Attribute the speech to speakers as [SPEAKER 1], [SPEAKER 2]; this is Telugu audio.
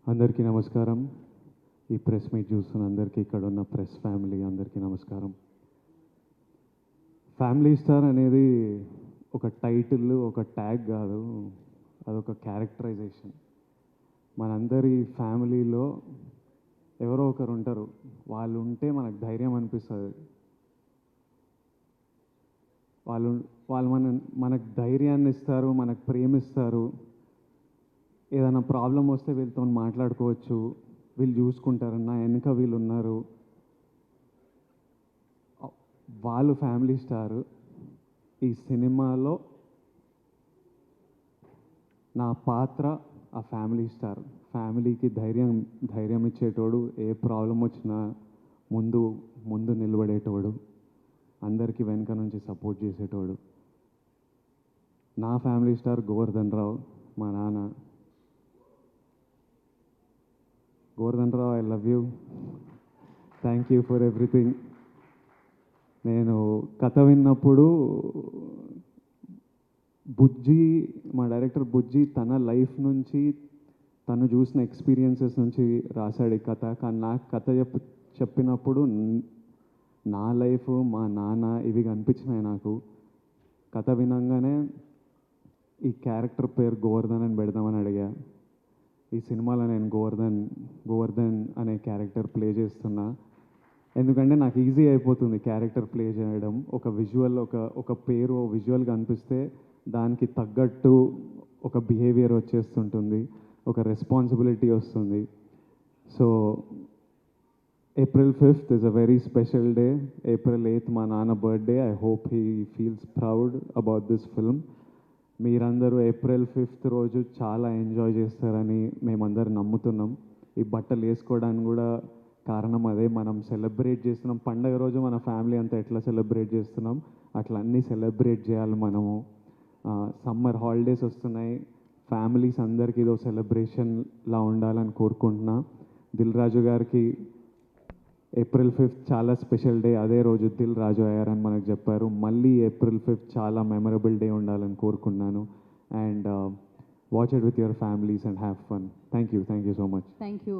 [SPEAKER 1] అందరికీ నమస్కారం. ఈ ప్రెస్ మీట్ చూస్తున్న అందరికీ, ఇక్కడ ఉన్న ప్రెస్ ఫ్యామిలీ అందరికీ నమస్కారం. ఫ్యామిలీ స్టార్ అనేది ఒక టైటిల్, ఒక ట్యాగ్ కాదు, అదొక క్యారెక్టరైజేషన్. మనందరి ఫ్యామిలీలో ఎవరో ఒకరు ఉంటారు, వాళ్ళు ఉంటే మనకు ధైర్యం అనిపిస్తుంది. వాళ్ళు వాళ్ళు మనకు ధైర్యాన్ని ఇస్తారు, మనకు ప్రేమిస్తారు. ఏదైనా ప్రాబ్లం వస్తే వీళ్ళతో మాట్లాడుకోవచ్చు, వీళ్ళు చూసుకుంటారు, నా వెనుక వీళ్ళు ఉన్నారు. వాళ్ళు ఫ్యామిలీ స్టార్. ఈ సినిమాలో నా పాత్ర ఆ ఫ్యామిలీ స్టార్. ఫ్యామిలీకి ధైర్యం ఇచ్చేటోడు, ఏ ప్రాబ్లం వచ్చినా ముందు నిలబడేటోడు, అందరికీ వెనక నుంచి సపోర్ట్ చేసేటోడు. నా ఫ్యామిలీ స్టార్ గోవర్ధన్ రావు, మా నాన్న. Govardhan Rao, I love you, thank you for everything. నేను కథ విన్నప్పుడు మా డైరెక్టర్ బుజ్జి తన లైఫ్ నుంచి, తను చూసిన ఎక్స్పీరియన్సెస్ నుంచి రాశాడు ఈ కథ. కానీ నాకు కథ చెప్పినప్పుడు నా లైఫ్, మా నాన్న ఇవి కనిపించినాయి నాకు. కథ వినంగానే ఈ క్యారెక్టర్ పేరు గోవర్ధన్ అని పెడదామని అడిగా. ఈ సినిమాలో నేను గోవర్ధన్ అనే క్యారెక్టర్ ప్లే చేస్తున్నా. ఎందుకంటే నాకు ఈజీ అయిపోతుంది క్యారెక్టర్ ప్లే చేయడం. ఒక విజువల్, ఒక పేరు విజువల్గా అనిపిస్తే దానికి తగ్గట్టు ఒక బిహేవియర్ వచ్చేస్తుంటుంది, ఒక రెస్పాన్సిబిలిటీ వస్తుంది. So April 5th is a very special day. April 8th మా నాన్న birthday. I hope he feels proud about this film. మీరందరూ April 5th రోజు చాలా ఎంజాయ్ చేస్తారని మేమందరం నమ్ముతున్నాం. ఈ బట్టలు వేసుకోవడానికి కూడా కారణం అదే. మనం సెలబ్రేట్ చేస్తున్నాం పండగ రోజు, మన ఫ్యామిలీ అంతా ఎట్లా సెలబ్రేట్ చేస్తున్నాం అట్లా అన్నీ సెలబ్రేట్ చేయాలి మనము. సమ్మర్ హాలిడేస్ వస్తున్నాయి, ఫ్యామిలీస్ అందరికీ ఇదో సెలబ్రేషన్లా ఉండాలని కోరుకుంటున్నా. దిల్ రాజు గారికి April 5th చాలా స్పెషల్ డే. అదే రోజు దిల్ రాజు అయ్యారని మనకు చెప్పారు. మళ్ళీ April 5th చాలా మెమరబుల్ డే ఉండాలని కోరుకున్నాను. And watch it with your families and have fun. Thank you so much.
[SPEAKER 2] Thank you.